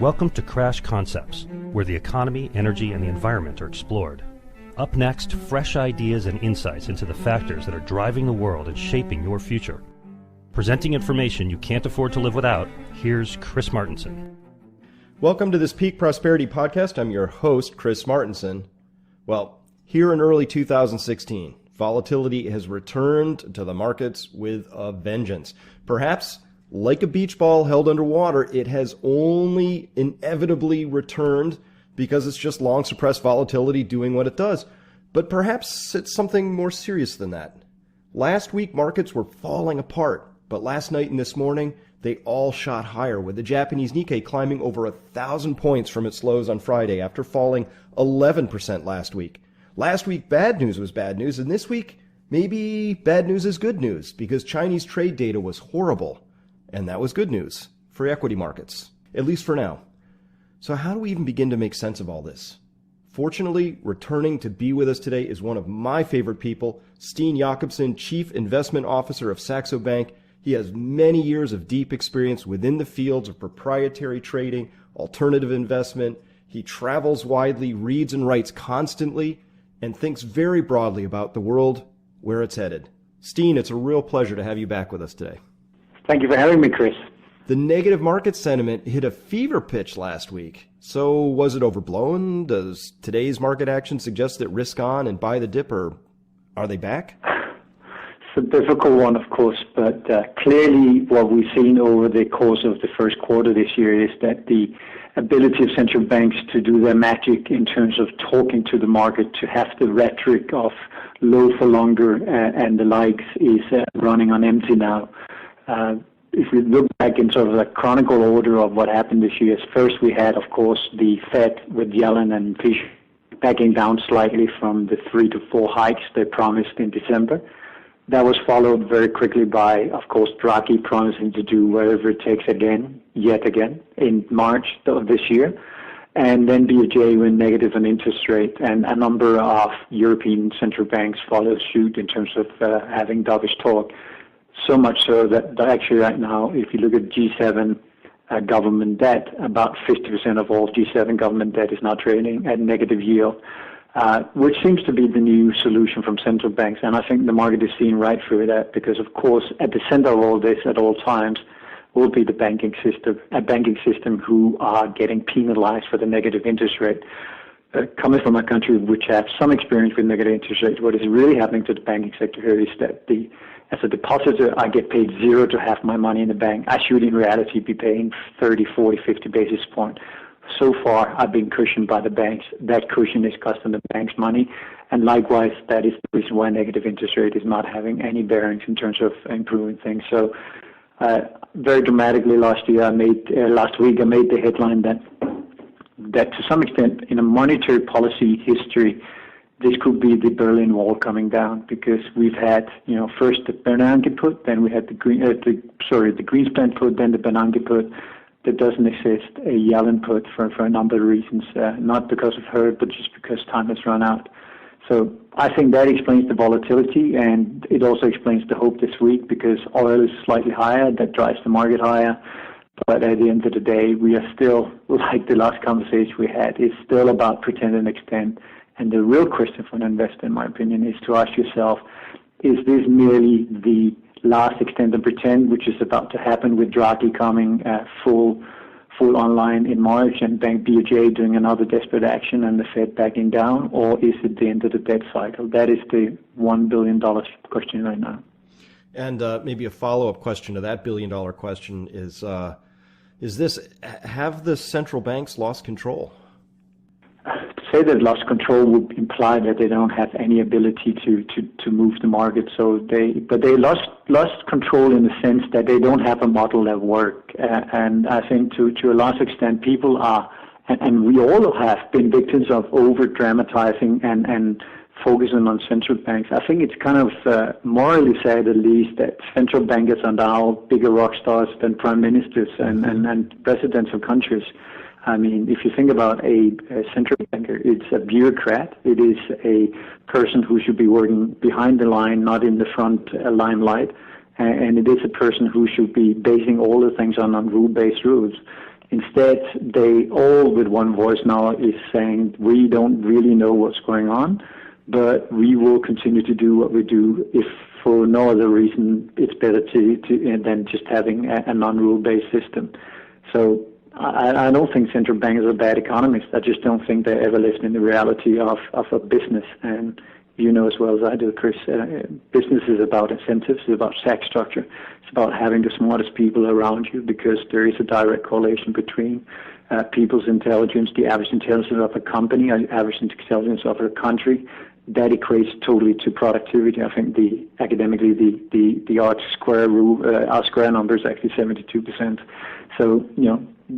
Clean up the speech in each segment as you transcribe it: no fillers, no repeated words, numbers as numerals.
Welcome to Crash Concepts, where the economy, energy, and the environment are explored. Up next, fresh ideas and insights into the factors that are driving the world and shaping your future. Presenting information you can't afford to live without, here's Chris Martenson. Welcome to this Peak Prosperity Podcast. I'm your host, Chris Martenson. Well, here in early 2016, volatility has returned to the markets with a vengeance. Perhaps, like a beach ball held underwater, it has only inevitably returned because it's just long suppressed volatility doing what it does. But perhaps it's something more serious than that. Last week, markets were falling apart, but last night and this morning, they all shot higher, with the Japanese Nikkei climbing over 1,000 points from its lows on Friday after falling 11% last week. Last week, bad news was bad news, and this week, maybe bad news is good news, because Chinese trade data was horrible. And that was good news for equity markets, at least for now. So how do we even begin to make sense of all this? Fortunately, returning to be with us today is one of my favorite people, Steen Jakobsen, Chief Investment Officer of Saxo Bank. He has many years of deep experience within the fields of proprietary trading, alternative investment. He travels widely, reads and writes constantly, and thinks very broadly about the world, where it's headed. Steen, it's a real pleasure to have you back with us today. Thank you for having me, Chris. The negative market sentiment hit a fever pitch last week. So was it overblown? Does today's market action suggest that risk on and buy the dip, or are they back? It's a difficult one, of course, but clearly what we've seen over the course of the first quarter this year is that the ability of central banks to do their magic in terms of talking to the market, to have the rhetoric of low for longer and the likes is running on empty now. If we look back in sort of the chronicle order of what happened this year, first we had, of course, the Fed with Yellen and Fisher backing down slightly from the 3 to 4 hikes they promised in December. That was followed very quickly by, of course, Draghi promising to do whatever it takes yet again, in March of this year. And then BOJ went negative on interest rate, and a number of European central banks followed suit in terms of having dovish talk. So much so that actually right now, if you look at G7 government debt, about 50% of all G7 government debt is now trading at negative yield, which seems to be the new solution from central banks. And I think the market is seeing right through that because, of course, at the center of all this at all times will be the banking system who are getting penalized for the negative interest rate. Coming from a country which has some experience with negative interest rates, what is really happening to the banking sector here is that as a depositor, I get paid zero to have my money in the bank. I should in reality be paying 30, 40, 50 basis points. So far, I've been cushioned by the banks. That cushion is costing the banks money. And likewise, that is the reason why negative interest rate is not having any bearings in terms of improving things. So very dramatically last week, I made the headline that to some extent in a monetary policy history, this could be the Berlin Wall coming down, because we've had, first the Bernanke put, then we had the Greenspan put, then the Bernanke put. That doesn't exist, a Yellen put for a number of reasons, not because of her, but just because time has run out. So I think that explains the volatility, and it also explains the hope this week, because oil is slightly higher, that drives the market higher. But at the end of the day, we are still, like the last conversation we had, it's still about pretend and extend. And the real question for an investor, in my opinion, is to ask yourself, is this merely the last extend and pretend, which is about to happen with Draghi coming full online in March and Bank BOJ doing another desperate action and the Fed backing down, or is it the end of the debt cycle? That is the $1 billion question right now. And maybe a follow-up question to that billion-dollar question is this: have the central banks lost control? To say that lost control would imply that they don't have any ability to move the market. But they lost control in the sense that they don't have a model that works. And I think to a large extent, people are, and we all have been victims of over dramatizing and focusing on central banks. I think it's kind of morally sad, at least, that central bankers are now bigger rock stars than prime ministers and presidents of countries. I mean, if you think about a central banker, it's a bureaucrat. It is a person who should be working behind the line, not in the front limelight. And it is a person who should be basing all the things on rule-based rules. Instead, they all with one voice now is saying, we don't really know what's going on, but we will continue to do what we do if for no other reason it's better than just having a non-rule-based system. So I don't think central bankers are bad economists. I just don't think they ever lived in the reality of a business. And you know as well as I do, Chris, business is about incentives, it's about tax structure, it's about having the smartest people around you, because there is a direct correlation between people's intelligence, the average intelligence of a company, average intelligence of a country. That equates totally to productivity. I think academically the R square rule, R square number is actually 72%. So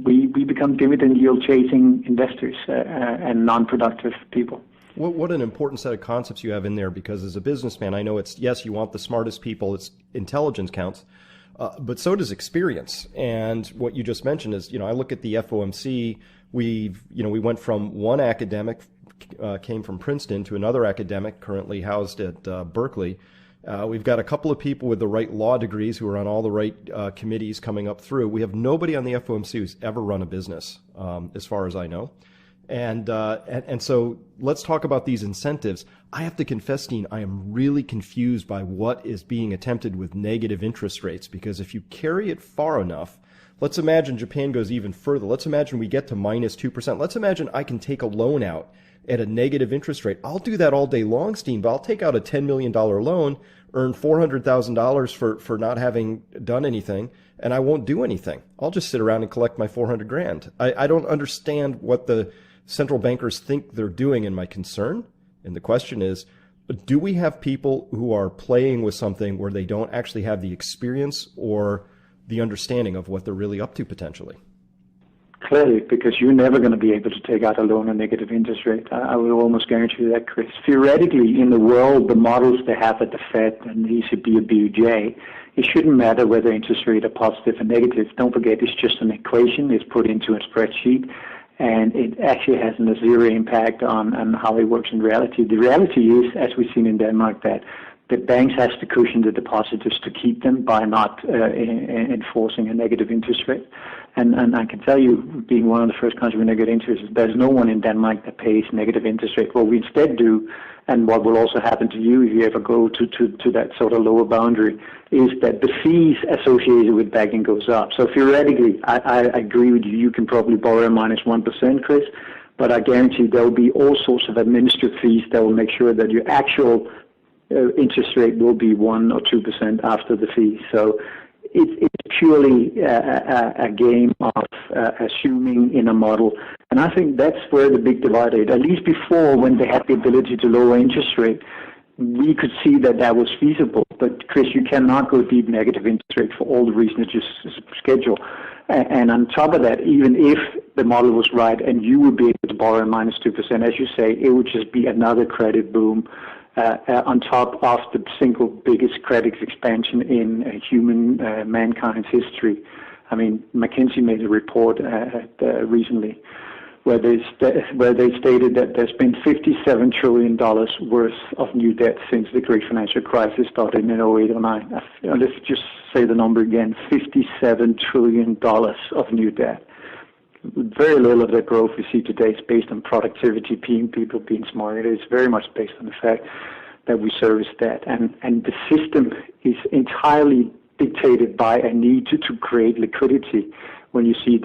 we become dividend yield chasing investors and non-productive people. What an important set of concepts you have in there, because as a businessman, I know it's, yes, you want the smartest people, it's intelligence counts, but so does experience. And what you just mentioned is, I look at the FOMC, we went from one academic, came from Princeton, to another academic currently housed at Berkeley. We've got a couple of people with the right law degrees who are on all the right committees coming up through. We have nobody on the FOMC who's ever run a business, as far as I know. And so let's talk about these incentives. I have to confess, Steen, I am really confused by what is being attempted with negative interest rates, because if you carry it far enough, let's imagine Japan goes even further. Let's imagine we get to minus 2%. Let's imagine I can take a loan out at a negative interest rate. I'll do that all day long, Steen, but I'll take out a $10 million loan, earn $400,000 for not having done anything, and I won't do anything. I'll just sit around and collect my $400,000. I don't understand what the central bankers think they're doing, and my concern, and the question is, do we have people who are playing with something where they don't actually have the experience or the understanding of what they're really up to potentially? Clearly, because you're never going to be able to take out a loan at negative interest rate. I would almost guarantee you that, Chris. Theoretically, in the world, the models they have at the Fed and the ECB or BOJ, it shouldn't matter whether interest rates are positive or negative. Don't forget, it's just an equation. It's put into a spreadsheet, and it actually has a zero impact on how it works in reality. The reality is, as we've seen in Denmark, that the banks has to cushion the depositors to keep them by not enforcing a negative interest rate. And I can tell you, being one of the first countries with negative interest, there's no one in Denmark that pays negative interest rate. What we instead do, and what will also happen to you if you ever go to that sort of lower boundary, is that the fees associated with banking goes up. So theoretically, I agree with you. You can probably borrow minus 1%, Chris, but I guarantee there will be all sorts of administrative fees that will make sure that your actual interest rate will be 1 or 2% after the fee. So it's purely a game of assuming in a model. And I think that's where the big divide is. At least before, when they had the ability to lower interest rate, we could see that was feasible. But, Chris, you cannot go deep negative interest rate for all the reasons you schedule. And on top of that, even if the model was right and you would be able to borrow minus 2%, as you say, it would just be another credit boom on top of the single biggest credit expansion in human mankind's history. I mean, McKinsey made a report recently where they stated that there's been $57 trillion worth of new debt since the great financial crisis started in 08 or 09. Let's just say the number again, $57 trillion of new debt. Very little of the growth we see today is based on productivity, people being smart. It is very much based on the fact that we service debt. And the system is entirely dictated by a need to create liquidity. When you see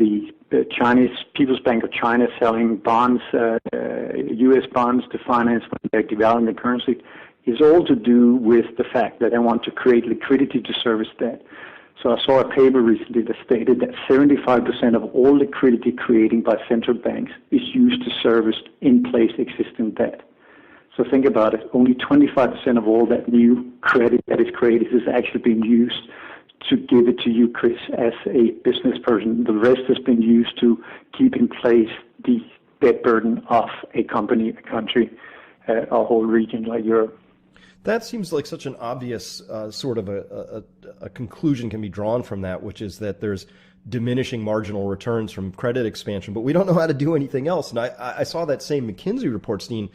the Chinese People's Bank of China selling bonds, U.S. bonds to finance their devaluing the currency, is all to do with the fact that they want to create liquidity to service debt. So I saw a paper recently that stated that 75% of all liquidity creating by central banks is used to service in-place existing debt. So think about it. Only 25% of all that new credit that is created is actually being used to give it to you, Chris, as a business person. The rest has been used to keep in place the debt burden of a company, a country, a whole region like Europe. That seems like such an obvious sort of a conclusion can be drawn from that, which is that there's diminishing marginal returns from credit expansion, but we don't know how to do anything else. And I saw that same McKinsey report, Steen,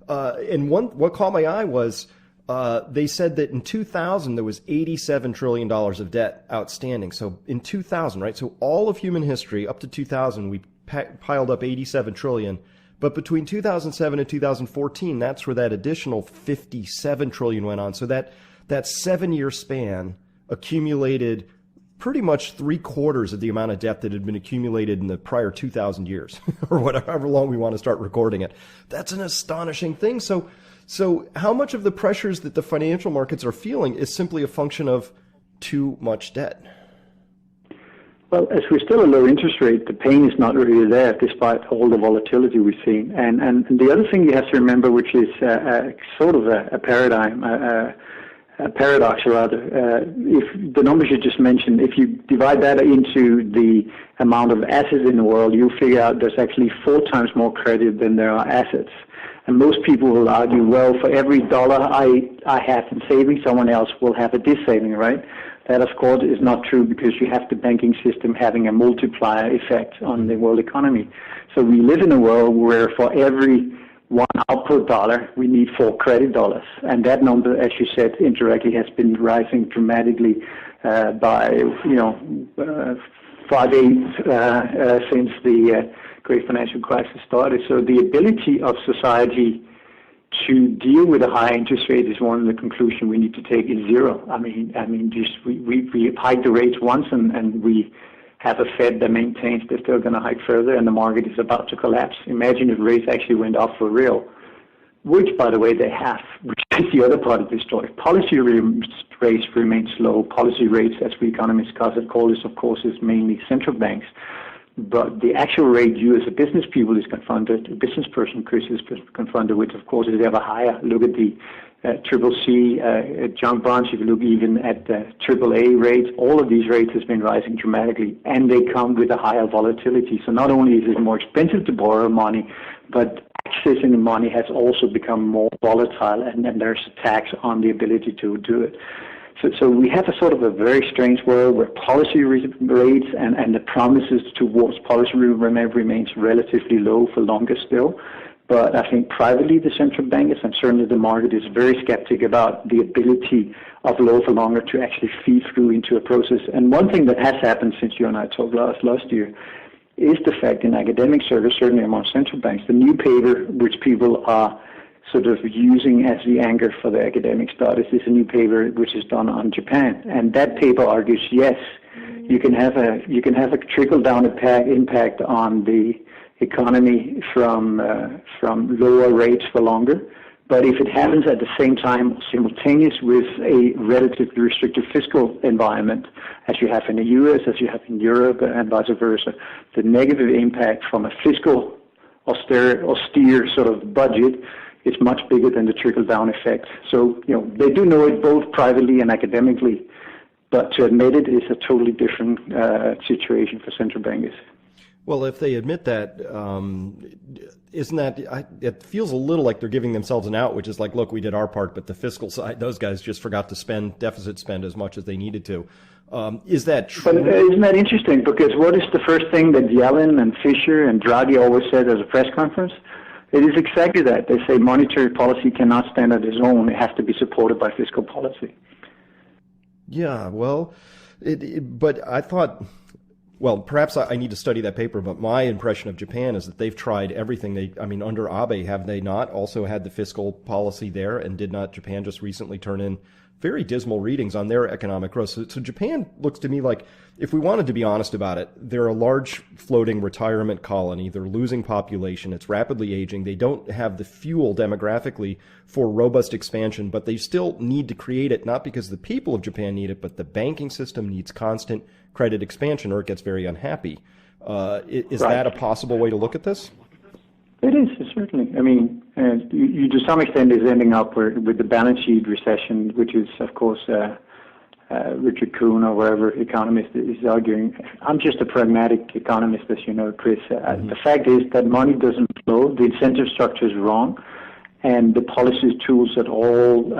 and what caught my eye was They said that in 2000 there was $87 trillion of debt outstanding. So in 2000, right? So all of human history up to 2000, we piled up 87 trillion. But between 2007 and 2014, that's where that additional 57 trillion went on. So that 7-year span accumulated pretty much 3/4 of the amount of debt that had been accumulated in the prior 2,000 years, or whatever long we want to start recording it. That's an astonishing thing. So how much of the pressures that the financial markets are feeling is simply a function of too much debt? Well, as we're still a low interest rate, the pain is not really there despite all the volatility we've seen. And the other thing you have to remember, which is sort of a paradigm, a paradox rather, if the numbers you just mentioned, if you divide that into the amount of assets in the world, you'll figure out there's actually 4 times more credit than there are assets. And most people will argue, well, for every dollar I have in savings, someone else will have a dis-saving, right? That, of course, is not true because you have the banking system having a multiplier effect on the world economy. So we live in a world where for every 1 output dollar, we need 4 credit dollars. And that number, as you said, indirectly has been rising dramatically by, 5/8 since the great financial crisis started. So the ability of society to deal with a high interest rate is one of the conclusions we need to take is zero. I mean, just we hike the rates once and we have a Fed that maintains they're still going to hike further and the market is about to collapse. Imagine if rates actually went up for real, which, by the way, they have, which is the other part of the story. Policy rates remain slow. Policy rates, as we economists call this, of course, is mainly central banks. But the actual rate you as a business people is confronted, a business person, Chris, is confronted with, of course, is ever higher. Look at the triple C junk bonds. If you look even at the triple A rates, all of these rates has been rising dramatically, and they come with a higher volatility. So not only is it more expensive to borrow money, but accessing the money has also become more volatile, and then there's a tax on the ability to do it. So we have a sort of a very strange world where policy rates and the promises towards policy remains relatively low for longer still. But I think privately the central bankers and certainly the market is very skeptic about the ability of low for longer to actually feed through into a process. And one thing that has happened since you and I talked last year is the fact in academic circles, certainly among central banks, the new paper which people are sort of using as the anchor for the academic studies is a new paper which is done on Japan. And that paper argues, yes, you can have a trickle-down impact on the economy from lower rates for longer. But if it happens at the same time, simultaneous with a relatively restrictive fiscal environment, as you have in the U.S., as you have in Europe, and vice versa, the negative impact from a fiscal austere sort of budget is much bigger than the trickle-down effect. So, they do know it both privately and academically, but to admit it is a totally different situation for central bankers. Well, if they admit that, isn't that, it feels a little like they're giving themselves an out, which is like, look, we did our part, but the fiscal side, those guys just forgot to deficit spend as much as they needed to. Is that true? But isn't that interesting? Because what is the first thing that Yellen and Fisher and Draghi always said at a press conference? It is exactly that. They say monetary policy cannot stand on its own. It has to be supported by fiscal policy. Yeah, well, but I thought, well, perhaps I need to study that paper, but my impression of Japan is that they've tried everything. Under Abe, have they not also had the fiscal policy there, and did not Japan just recently turn in very dismal readings on their economic growth? So Japan looks to me like, if we wanted to be honest about it, they're a large floating retirement colony. They're losing population. It's rapidly aging. They don't have the fuel demographically for robust expansion, but they still need to create it, not because the people of Japan need it, but the banking system needs constant credit expansion or it gets very unhappy. Is Right. that a possible way to look at this? It is, certainly. I mean, you to some extent is ending up with the balance sheet recession, which is, of course, Richard Kuhn or wherever economist is arguing. I'm just a pragmatic economist, as you know, Chris. The fact is that money doesn't flow, the incentive structure is wrong, and the policy tools at all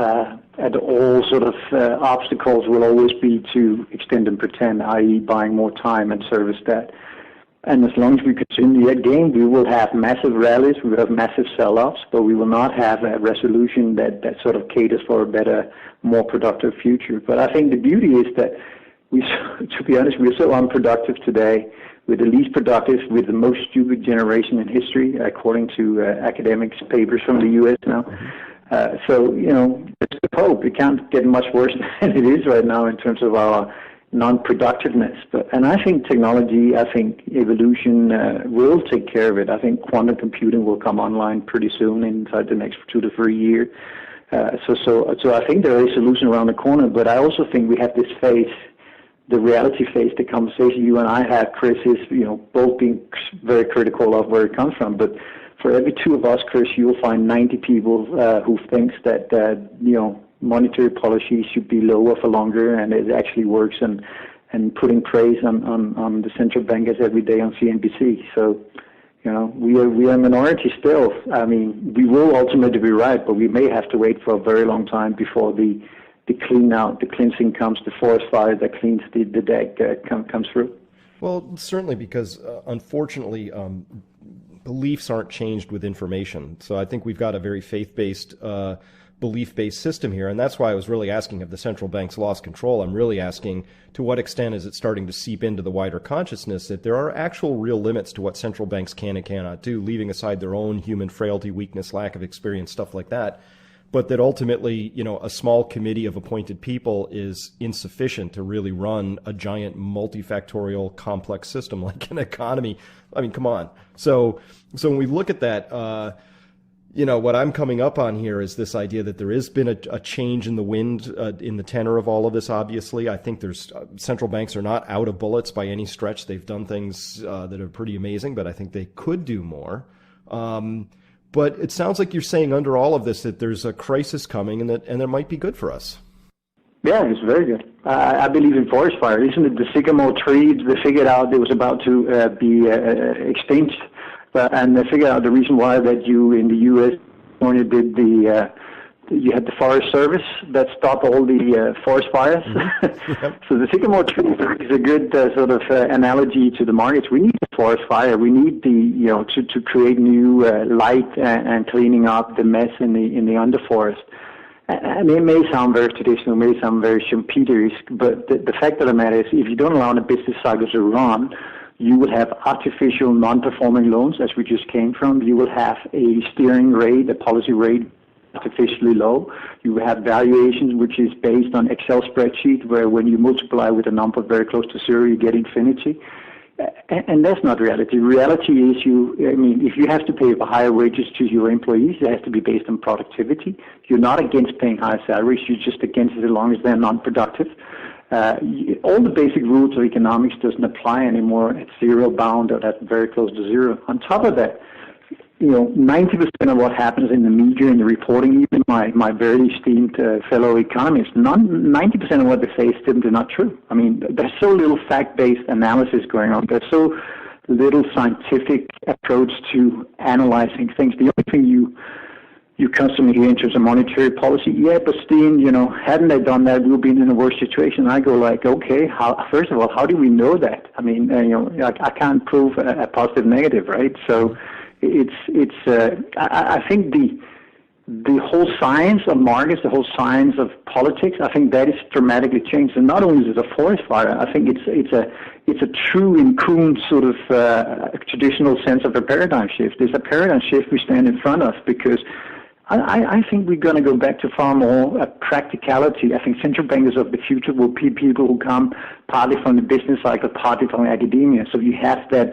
sort of obstacles will always be to extend and pretend, i.e. buying more time and service that. And as long as we continue that game, we will have massive rallies, we will have massive sell-offs, but we will not have a resolution that sort of caters for a better, more productive future. But I think the beauty is that to be honest, we're so unproductive today. We're the least productive, we're the most stupid generation in history, according to academics' papers from the U.S. now. So, there's the hope. It can't get much worse than it is right now in terms of our non-productiveness. And I think technology, I think evolution will take care of it. I think quantum computing will come online pretty soon, inside the next 2 to 3 years. So I think there is a solution around the corner, but I also think we have this phase, the reality phase, the conversation you and I have, Chris, is, both being very critical of where it comes from. But for every 2 of us, Chris, you'll find 90 people who thinks that, monetary policy should be lower for longer, and it actually works, and putting praise on the central bankers every day on CNBC. So, we are a minority still. I mean, we will ultimately be right, but we may have to wait for a very long time before the cleansing comes, the forest fire that cleans the deck comes through. Well, certainly, because unfortunately, beliefs aren't changed with information. So I think we've got a very faith-based, belief-based system here, and that's why I was really asking, have the central banks lost control? I'm really asking, to what extent is it starting to seep into the wider consciousness that there are actual real limits to what central banks can and cannot do, leaving aside their own human frailty, weakness, lack of experience, stuff like that, but that ultimately, a small committee of appointed people is insufficient to really run a giant multifactorial complex system like an economy. I mean, come on. So when we look at that, what I'm coming up on here is this idea that there has been a change in the wind in the tenor of all of this, obviously. I think there's central banks are not out of bullets by any stretch. They've done things that are pretty amazing, but I think they could do more. But it sounds like you're saying under all of this that there's a crisis coming and that might be good for us. Yeah, it's very good. I believe in forest fire. Isn't it the sycamore tree they figured out it was about to be extinct? And they figured out the reason why that you in the U.S. only did you had the Forest Service that stopped all the forest fires. Mm-hmm. Yep. So the sycamore tree is a good sort of analogy to the markets. We need the forest fire. We need to create new light and cleaning up the mess in the underforest. And it may sound very traditional, it may sound very Schumpeterish, but the fact of the matter is, if you don't allow the business cycle to run, you will have artificial non-performing loans, as we just came from. You will have a steering rate, a policy rate, artificially low. You will have valuations which is based on Excel spreadsheet, where when you multiply with a number very close to zero, you get infinity. And that's not reality. Reality is if you have to pay higher wages to your employees, it has to be based on productivity. You're not against paying higher salaries. You're just against it as long as they're non-productive. All the basic rules of economics doesn't apply anymore at zero bound or at very close to zero. On top of that, 90% of what happens in the media and the reporting, even my very esteemed fellow economists, 90% of what they say is simply not true. I mean, there's so little fact-based analysis going on. There's so little scientific approach to analyzing things. The only thing you constantly hear in terms of monetary policy, but Steen, hadn't they done that, we'll be in a worse situation. I go like, okay, first of all, how do we know that? I mean, I can't prove a positive negative, right? So I think the whole science of markets, the whole science of politics, I think that is dramatically changed. And not only is it a forest fire, I think it's a true in Kuhn sort of traditional sense of a paradigm shift. There's a paradigm shift we stand in front of, because I think we're going to go back to far more practicality. I think central bankers of the future will be people who come partly from the business cycle, partly from academia. So you have that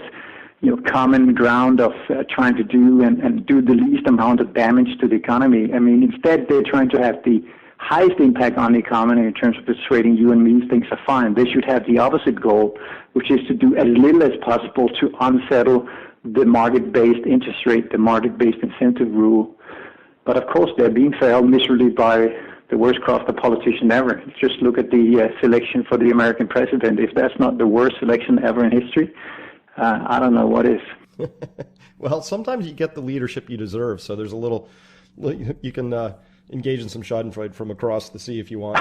common ground of trying to do and do the least amount of damage to the economy. I mean, instead they're trying to have the highest impact on the economy in terms of persuading you and me things are fine. They should have the opposite goal, which is to do as little as possible to unsettle the market-based interest rate, the market-based incentive rule. But of course, they're being failed miserably by the worst crafted politician ever. Just look at the selection for the American president. If that's not the worst selection ever in history, I don't know what is. Well, sometimes you get the leadership you deserve. So there's a little, you can engage in some Schadenfreude from across the sea if you want.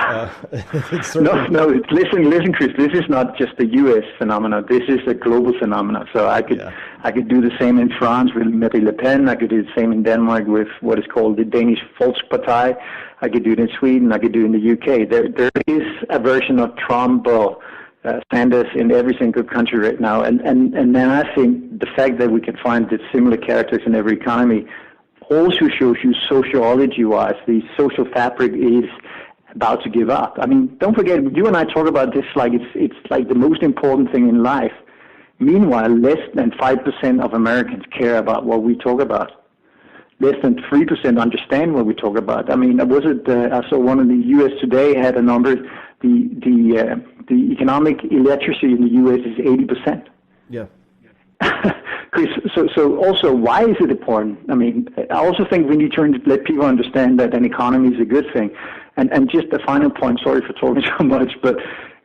No. Listen, Chris. This is not just a U.S. phenomenon. This is a global phenomenon. So I could do the same in France with Marine Le Pen. I could do the same in Denmark with what is called the Danish Volkspartei. I could do it in Sweden. I could do it in the UK. There is a version of Trump or Sanders in every single country right now, and then I think the fact that we can find the similar characters in every economy also shows you sociology-wise the social fabric is about to give up. I mean, don't forget, you and I talk about this like it's like the most important thing in life. Meanwhile, less than 5% of Americans care about what we talk about. Less than 3% understand what we talk about. I mean, I saw one of the U.S. Today had a number. The economic illiteracy in the U.S. is 80%. Yeah. Chris, so also, why is it important? I mean, I also think we need to let people understand that an economy is a good thing. And just a final point, sorry for talking so much, but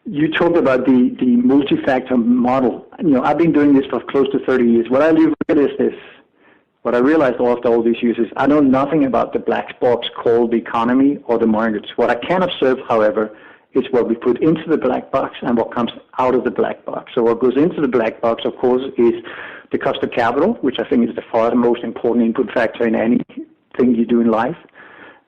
you talked about the multi-factor model. You know, I've been doing this for close to 30 years. What I live with is this. What I realized after all these years is I know nothing about the black box called the economy or the markets. What I can observe, however, is what we put into the black box and what comes out of the black box. So what goes into the black box, of course, is the cost of capital, which I think is the far most important input factor in anything you do in life,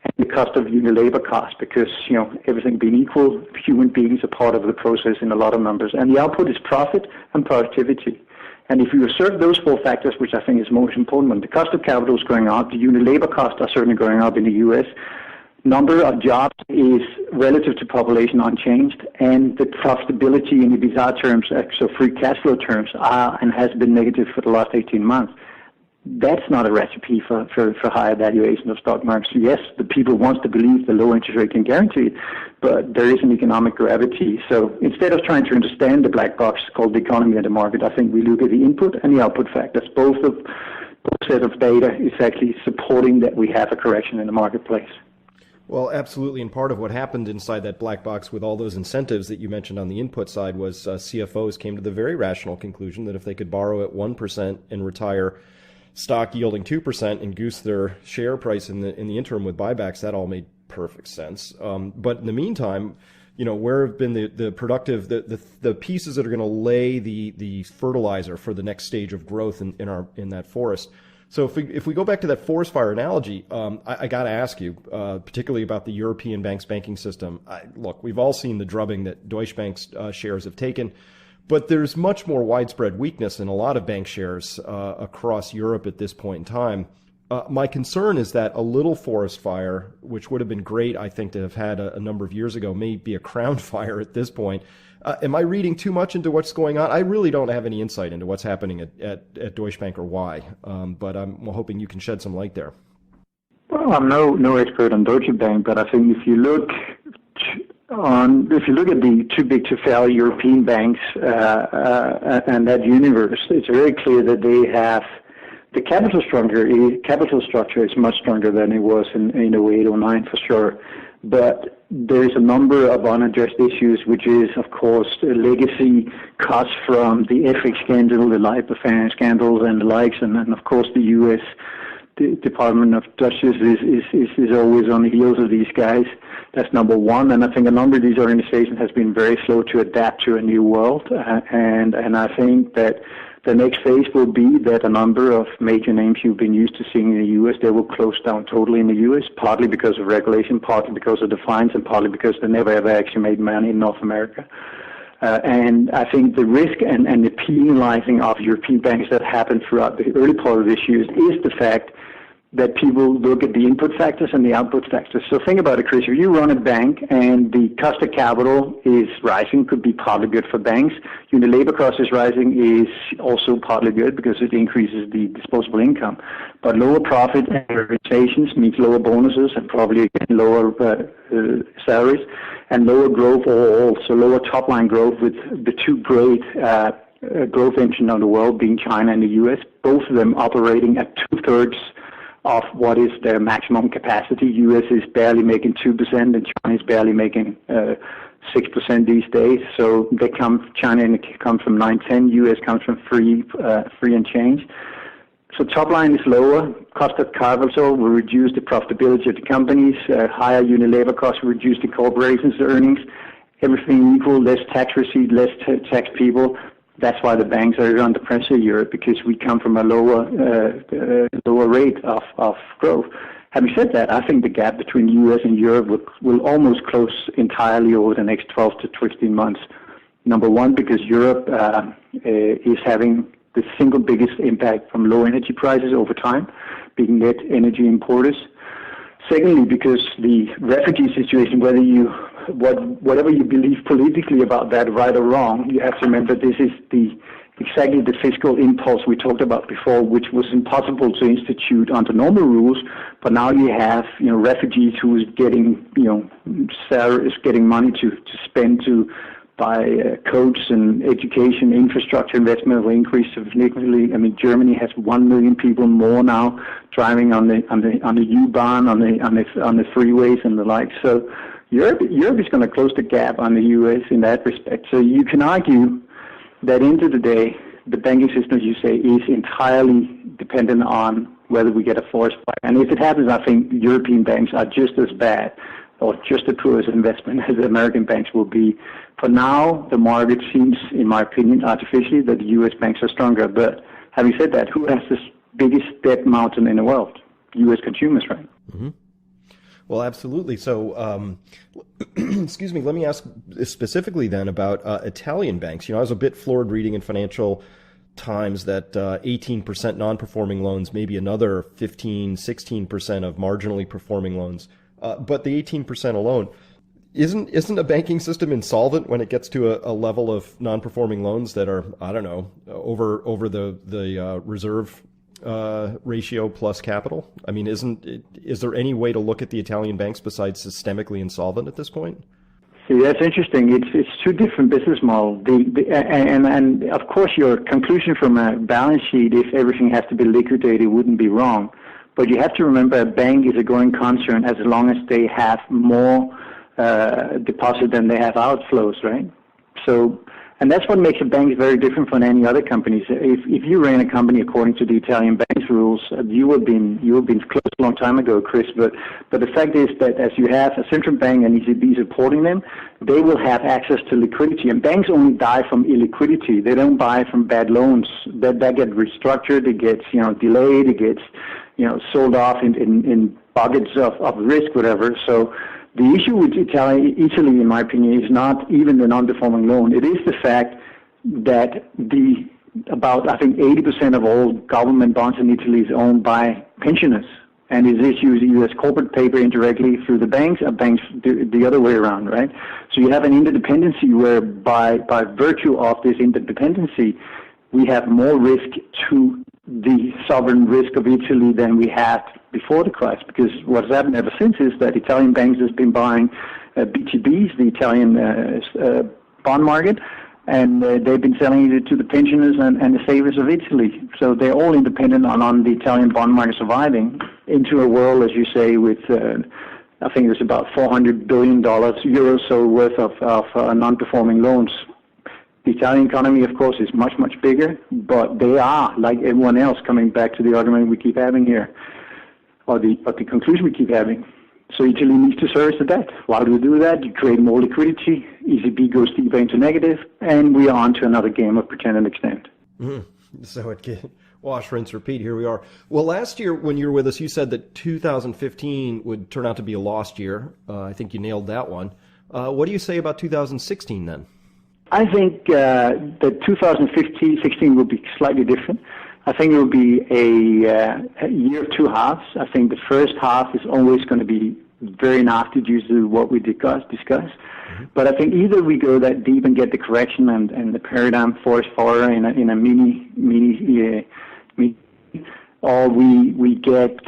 and the cost of unit labor cost, because, you know, everything being equal, human beings are part of the process in a lot of numbers. And the output is profit and productivity. And if you observe those four factors, which I think is most important, when the cost of capital is going up, the unit labor costs are certainly going up in the U.S., number of jobs is relative to population unchanged, and the profitability in EBITDA terms, so free cash flow terms, are and has been negative for the last 18 months. That's not a recipe for higher valuation of stock markets. Yes, the people want to believe the low interest rate can guarantee it, but there is an economic gravity. So instead of trying to understand the black box called the economy and the market, I think we look at the input and the output factors. Both set of data is actually supporting that we have a correction in the marketplace. Well, absolutely. And part of what happened inside that black box with all those incentives that you mentioned on the input side was CFOs came to the very rational conclusion that if they could borrow at 1% and retire stock yielding 2% and goose their share price in the interim with buybacks, that all made perfect sense. But in the meantime, you know, where have been the productive, the pieces that are going to lay the fertilizer for the next stage of growth in that forest? So if we go back to that forest fire analogy, I got to ask you, particularly about the European banks banking system. Look, we've all seen the drubbing that Deutsche Bank's shares have taken, but there's much more widespread weakness in a lot of bank shares across Europe at this point in time. My concern is that a little forest fire, which would have been great, I think, to have had a number of years ago, may be a crown fire at this point. Am I reading too much into what's going on? I really don't have any insight into what's happening at Deutsche Bank or why, but I'm hoping you can shed some light there. Well, I'm no expert on Deutsche Bank, but I think if you look at the too big to fail European banks and that universe, it's very clear that they have the capital structure is much stronger than it was in 08, 09 for sure. But there is a number of unaddressed issues, which is, of course, legacy costs from the FX scandal, the lipophane scandals, and the likes, and of course the U.S. Department of Justice is always on the heels of these guys. That's number one, and I think a number of these organizations has been very slow to adapt to a new world, and I think that the next phase will be that a number of major names you've been used to seeing in the U.S., they will close down totally in the U.S., partly because of regulation, partly because of the fines, and partly because they never ever actually made money in North America. And I think the risk and the penalizing of European banks that happened throughout the early part of this year is the fact that people look at the input factors and the output factors. So think about it, Chris. If you run a bank and the cost of capital is rising, could be partly good for banks. Unit labor cost is rising is also partly good because it increases the disposable income. But lower profit and realizations means lower bonuses and probably again lower salaries and lower growth overall. So lower top line growth with the two great growth engines of the world being China and the U.S., both of them operating at 2/3 of what is their maximum capacity. U.S. is barely making 2%, and China is barely making 6% these days. So China comes from 9-10, U.S. comes from 3 and change. So top line is lower. Cost of capital will reduce the profitability of the companies. Higher unit labor costs will reduce the corporation's earnings. Everything equal, less tax receipt, less tax people. That's why the banks are under pressure in Europe, because we come from a lower rate of growth. Having said that, I think the gap between the U.S. and Europe will almost close entirely over the next 12 to 15 months. Number one, because Europe is having the single biggest impact from low energy prices over time, being net energy importers. Secondly, because the refugee situation, whatever you believe politically about that, right or wrong, you have to remember this is exactly the fiscal impulse we talked about before, which was impossible to institute under normal rules. But now you have, refugees who is getting, salaries, getting money to spend to buy coats and education, infrastructure investment will increase significantly. I mean, Germany has 1 million people more now driving on the U-Bahn, on the freeways and the like. So Europe is going to close the gap on the U.S. in that respect. So you can argue that end of the day, the banking system, as you say, is entirely dependent on whether we get a forest fire. And if it happens, I think European banks are just as bad or just as poor as investment as the American banks will be. For now, the market seems, in my opinion, artificially that the U.S. banks are stronger. But having said that, who has the biggest debt mountain in the world? U.S. consumers, right? Mm-hmm. Well, absolutely. So, excuse me, let me ask specifically then about Italian banks. I was a bit floored reading in Financial Times that 18% non-performing loans, maybe another 15, 16% of marginally performing loans. But the 18% alone, isn't a banking system insolvent when it gets to a level of non-performing loans that are, I don't know, over the reserve ratio plus capital? I mean, is there any way to look at the Italian banks besides systemically insolvent at this point? See, that's interesting. It's two different business models. And of course, your conclusion from a balance sheet, if everything has to be liquidated, wouldn't be wrong. But you have to remember, a bank is a going concern as long as they have more deposit than they have outflows, right? So, and that's what makes a bank very different from any other companies. If you ran a company according to the Italian bank's rules, you have been closed a long time ago, Chris. But the fact is that as you have a central bank and ECB supporting them, they will have access to liquidity. And banks only die from illiquidity. They don't buy from bad loans. That get restructured. It gets delayed. It gets sold off in buckets of risk, whatever. So the issue with Italy, in my opinion, is not even the non-performing loan. It is the fact that about 80% of all government bonds in Italy is owned by pensioners, and is issued either as corporate paper indirectly through the banks, or banks the other way around, right? So you have an interdependency where by virtue of this interdependency, we have more risk to the sovereign risk of Italy than we had before the crisis, because what's happened ever since is that Italian banks has been buying BTBs, the Italian bond market, and they've been selling it to the pensioners and the savers of Italy. So they're all independent on the Italian bond market surviving into a world, as you say, with I think it's about $400 billion euros so worth of non-performing loans. The Italian economy, of course, is much, much bigger, but they are, like everyone else, coming back to the argument we keep having here, or the conclusion we keep having. So Italy needs to service the debt. Why do we do that? You create more liquidity, ECB goes deeper into negative, and we are on to another game of pretend and extend. Mm-hmm. So it can wash, rinse, repeat. Here we are. Well, last year when you were with us, you said that 2015 would turn out to be a lost year. I think you nailed that one. What do you say about 2016 then? I think that 2016 will be slightly different. I think it will be a year of two halves. I think the first half is always going to be very nasty due to what we discussed. Mm-hmm. But I think either we go that deep and get the correction and the paradigm forest fire in a mini, or we get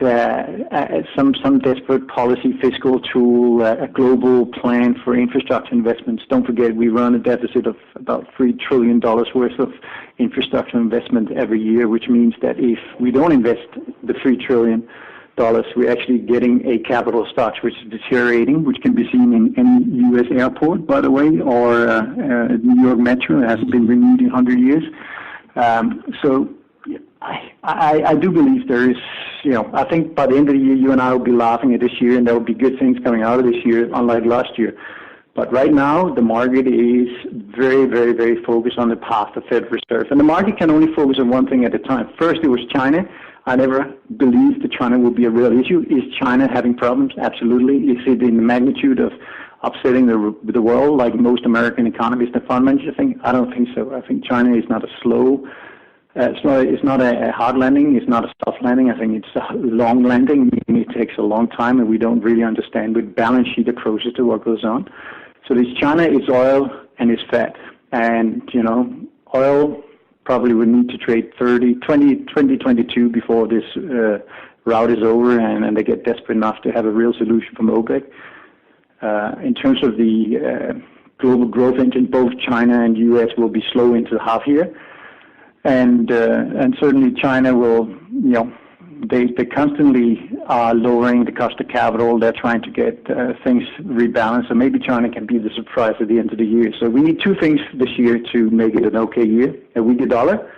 some desperate policy fiscal tool, a global plan for infrastructure investments. Don't forget, we run a deficit of about $3 trillion worth of infrastructure investment every year, which means that if we don't invest the $3 trillion, we're actually getting a capital stock which is deteriorating, which can be seen in any U.S. airport, by the way, or New York Metro. It hasn't been renewed in 100 years. So I do believe there is, I think by the end of the year, you and I will be laughing at this year, and there will be good things coming out of this year, unlike last year. But right now, the market is very, very, very focused on the path of Fed Reserve. And the market can only focus on one thing at a time. First, it was China. I never believed that China would be a real issue. Is China having problems? Absolutely. Is it in the magnitude of upsetting the world like most American economies, the fund managers think? I don't think so. I think China is not a slow, it's not a hard landing. It's not a soft landing. I think it's a long landing, meaning it takes a long time, and we don't really understand with balance sheet approaches to what goes on. So it's China, it's oil, and it's fat. And, oil probably would need to trade 2022 before this route is over and they get desperate enough to have a real solution from OPEC. In terms of the global growth engine, both China and U.S. will be slow into the half year. And certainly China will, they constantly are lowering the cost of capital. They're trying to get things rebalanced. So maybe China can be the surprise at the end of the year. So we need two things this year to make it an okay year: a weaker dollar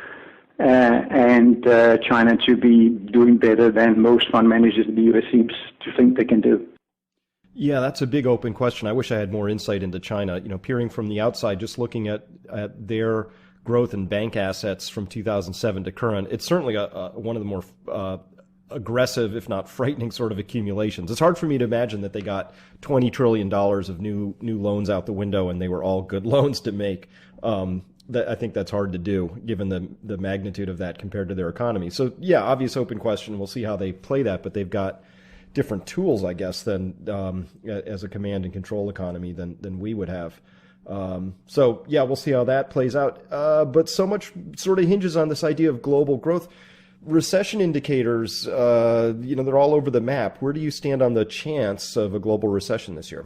and China to be doing better than most fund managers in the U.S. seems to think they can do. Yeah, that's a big open question. I wish I had more insight into China. Peering from the outside, just looking at their growth in bank assets from 2007 to current, it's certainly one of the more aggressive, if not frightening, sort of accumulations. It's hard for me to imagine that they got $20 trillion of new loans out the window and they were all good loans to make. I think that's hard to do, given the magnitude of that compared to their economy. So, yeah, obvious open question. We'll see how they play that, but they've got different tools, I guess, than as a command and control economy than we would have. So, yeah, we'll see how that plays out. But so much sort of hinges on this idea of global growth. Recession indicators, they're all over the map. Where do you stand on the chance of a global recession this year?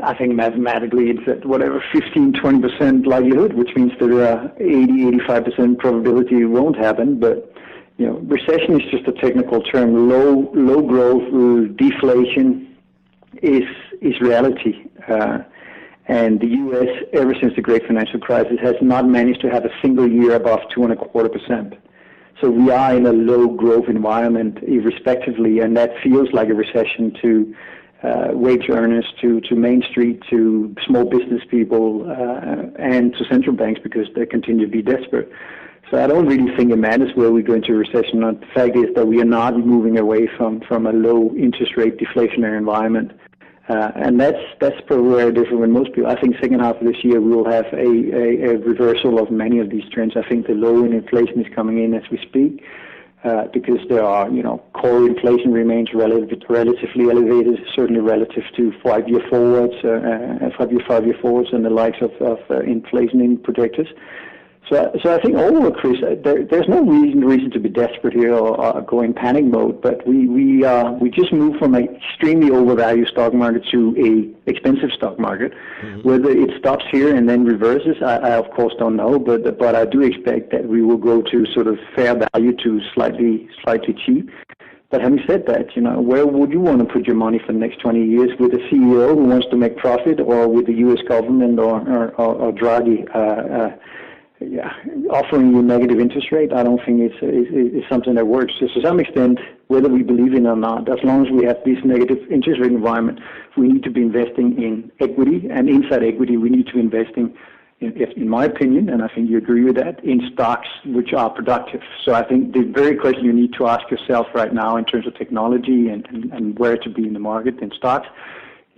I think mathematically it's at whatever 15-20% likelihood, which means there are 80-85% probability it won't happen. But recession is just a technical term. Low growth, deflation is reality. And the U.S., ever since the great financial crisis, has not managed to have a single year above 2.25%. So we are in a low growth environment irrespectively, and that feels like a recession to wage earners, to Main Street, to small business people, and to central banks because they continue to be desperate. So I don't really think it matters where we go into a recession. The fact is that we are not moving away from a low interest rate deflationary environment. And that's probably very different than most people. I think second half of this year we will have a reversal of many of these trends. I think the low in inflation is coming in as we speak because there are, core inflation remains relatively elevated, certainly relative to 5-year forwards, 5-year forwards and the likes of inflation in projectors. So I think overall, Chris, there's no reason to be desperate here or go in panic mode. But we just moved from an extremely overvalued stock market to a expensive stock market. Mm-hmm. Whether it stops here and then reverses, I of course don't know. But I do expect that we will go to sort of fair value to slightly cheap. But having said that, where would you want to put your money for the next 20 years? With a CEO who wants to make profit, or with the U.S. government or Draghi? Offering you negative interest rate, I don't think it's something that works. So to some extent, whether we believe in it or not, as long as we have this negative interest rate environment, we need to be investing in equity, and inside equity, we need to be investing, in my opinion, and I think you agree with that, in stocks which are productive. So I think the very question you need to ask yourself right now in terms of technology and where to be in the market in stocks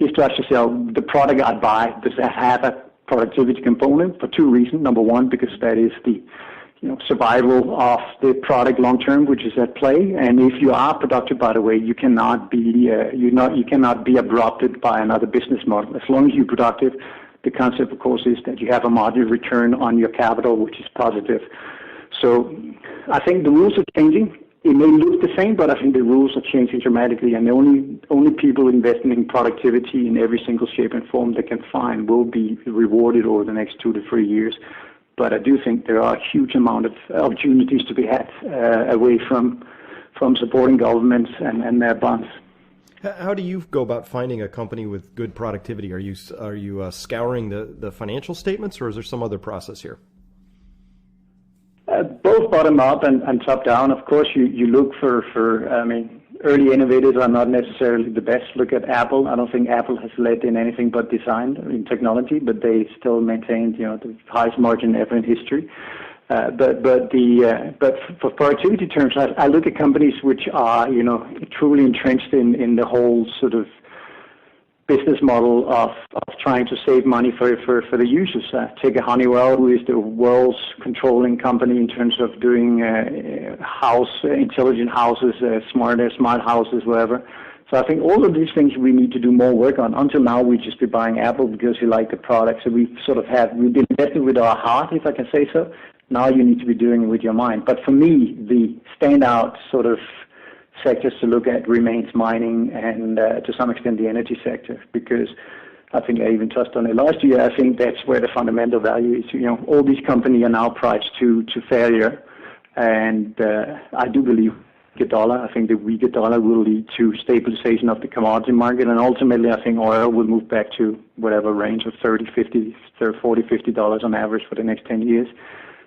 is to ask yourself, the product I buy, does that have a productivity component? For two reasons. Number one, because that is the survival of the product long term, which is at play. And if you are productive, by the way, you cannot be abrupted by another business model. As long as you're productive, the concept, of course, is that you have a marginal return on your capital, which is positive. So I think the rules are changing. It may look the same, but I think the rules are changing dramatically, and the only people investing in productivity in every single shape and form they can find will be rewarded over the next 2 to 3 years. But I do think there are a huge amount of opportunities to be had away from supporting governments and their bonds. How do you go about finding a company with good productivity? Are you scouring the financial statements, or is there some other process here? Both, bottom up and top down. Of course, you look for I mean, early innovators are not necessarily the best. Look at Apple. I don't think Apple has led in anything but design in technology, but they still maintained, the highest margin ever in history. But for productivity terms, I look at companies which are, truly entrenched in the whole sort of business model of trying to save money for the users. Take a Honeywell, who is the world's controlling company in terms of doing intelligent houses, smart houses, whatever. So I think all of these things we need to do more work on. Until now, we just be buying Apple because we like the product. So we've been invested with our heart, if I can say so. Now you need to be doing it with your mind. But for me, the standout sort of sectors to look at remains mining and to some extent the energy sector, because I think I even touched on it last year. I think that's where the fundamental value is. All these companies are now priced to failure, and I do believe the dollar. I think the weaker dollar will lead to stabilization of the commodity market, and ultimately I think oil will move back to whatever range of $40, $50 on average for the next 10 years.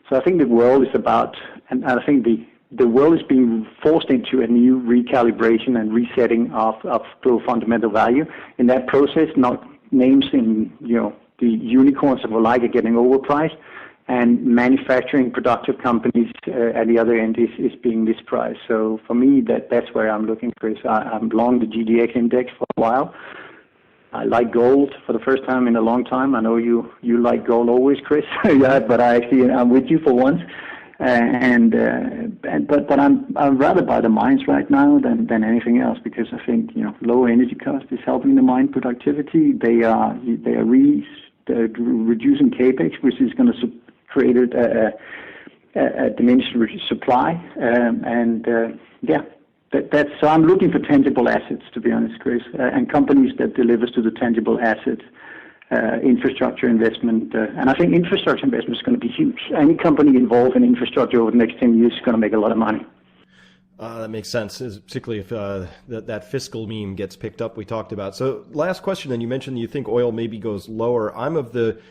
So I think the world is about, and I think the world is being forced into a new recalibration and resetting of global fundamental value. In that process, not names in the unicorns of like are getting overpriced, and manufacturing productive companies at the other end is being mispriced. So for me, that's where I'm looking, Chris. I'm long the GDX index for a while. I like gold for the first time in a long time. I know you like gold always, Chris. Yeah, but I'm with you for once. But I'm rather by the mines right now than anything else, because I think lower energy cost is helping the mine productivity. They are reducing capex, which is going to create a diminished supply. So I'm looking for tangible assets, to be honest, Chris, and companies that delivers to the tangible asset. Infrastructure investment, and I think infrastructure investment is going to be huge. Any company involved in infrastructure over the next 10 years is going to make a lot of money. That makes sense, particularly if that fiscal meme gets picked up we talked about. So last question, then, you mentioned you think oil maybe goes lower. I'm of the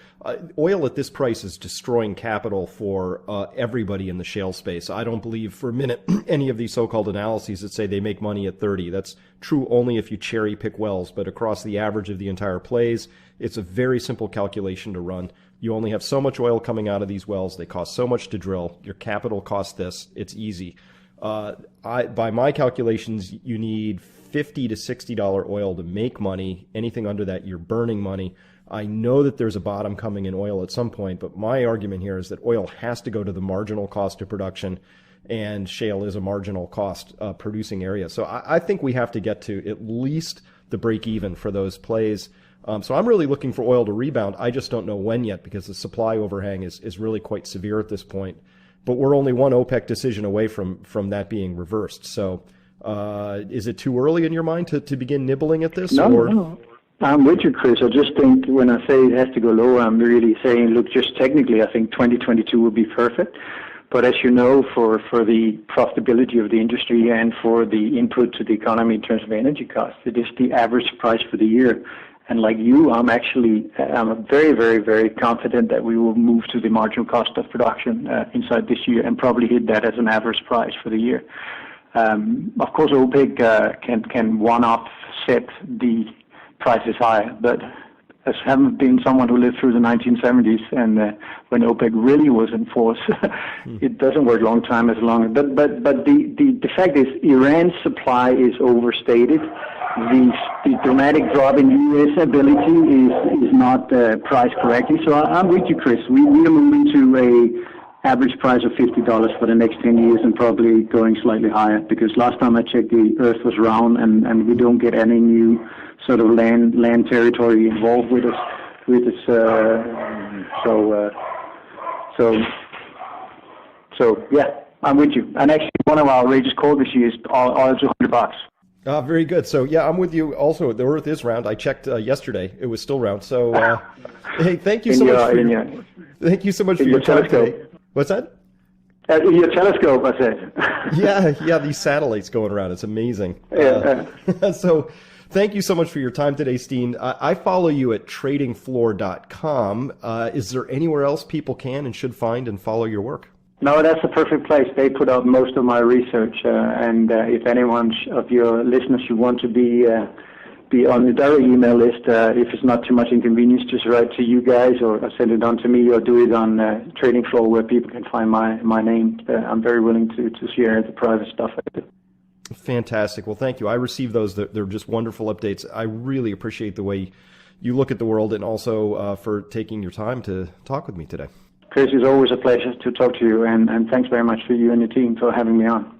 oil at this price is destroying capital for everybody in the shale space. I don't believe for a minute any of these so-called analyses that say they make money at 30. That's true only if you cherry pick wells, but across the average of the entire plays, it's a very simple calculation to run. You only have so much oil coming out of these wells. They cost so much to drill. Your capital costs this. It's easy. By my calculations, you need $50 to $60 oil to make money. Anything under that, you're burning money. I know that there's a bottom coming in oil at some point, but my argument here is that oil has to go to the marginal cost of production, and shale is a marginal cost producing area. So I think we have to get to at least the break even for those plays. So I'm really looking for oil to rebound. I just don't know when yet, because the supply overhang is really quite severe at this point. But we're only one OPEC decision away from that being reversed. So is it too early in your mind to begin nibbling at this? No. I'm with you, Chris. I just think when I say it has to go lower, I'm really saying, look, just technically, I think 2022 will be perfect. But as you know, for the profitability of the industry and for the input to the economy in terms of energy costs, it is the average price for the year. And like you, I'm very, very, very confident that we will move to the marginal cost of production inside this year and probably hit that as an average price for the year. Of course, OPEC can one-off set the prices higher, but as having been someone who lived through the 1970s and when OPEC really was in force, it doesn't work long time as long. But the fact is, Iran's supply is overstated. The dramatic drop in U.S. ability is not priced correctly. So I'm with you, Chris. We are moving to a average price of $50 for the next 10 years and probably going slightly higher, because last time I checked, the Earth was round and we don't get any new sort of land territory involved with us. So yeah, I'm with you. And actually, one of our outrageous calls this year is oil to $100. Very good. So yeah, I'm with you. Also, the Earth is round. I checked yesterday; it was still round. So hey, thank you so much. Thank you so much for your time today. What's that? In your telescope, I said. yeah, these satellites going around. It's amazing. So thank you so much for your time today, Steen. I follow you at tradingfloor.com. Is there anywhere else people can and should find and follow your work? No, that's the perfect place. They put out most of my research, and if anyone of your listeners should want to be on the direct email list, if it's not too much inconvenience, just write to you guys or send it on to me or do it on Trading Floor where people can find my name. I'm very willing to share the private stuff I do. Fantastic. Well, thank you. I received those. They're just wonderful updates. I really appreciate the way you look at the world and also for taking your time to talk with me today. Chris, it's always a pleasure to talk to you, and thanks very much for you and your team for having me on.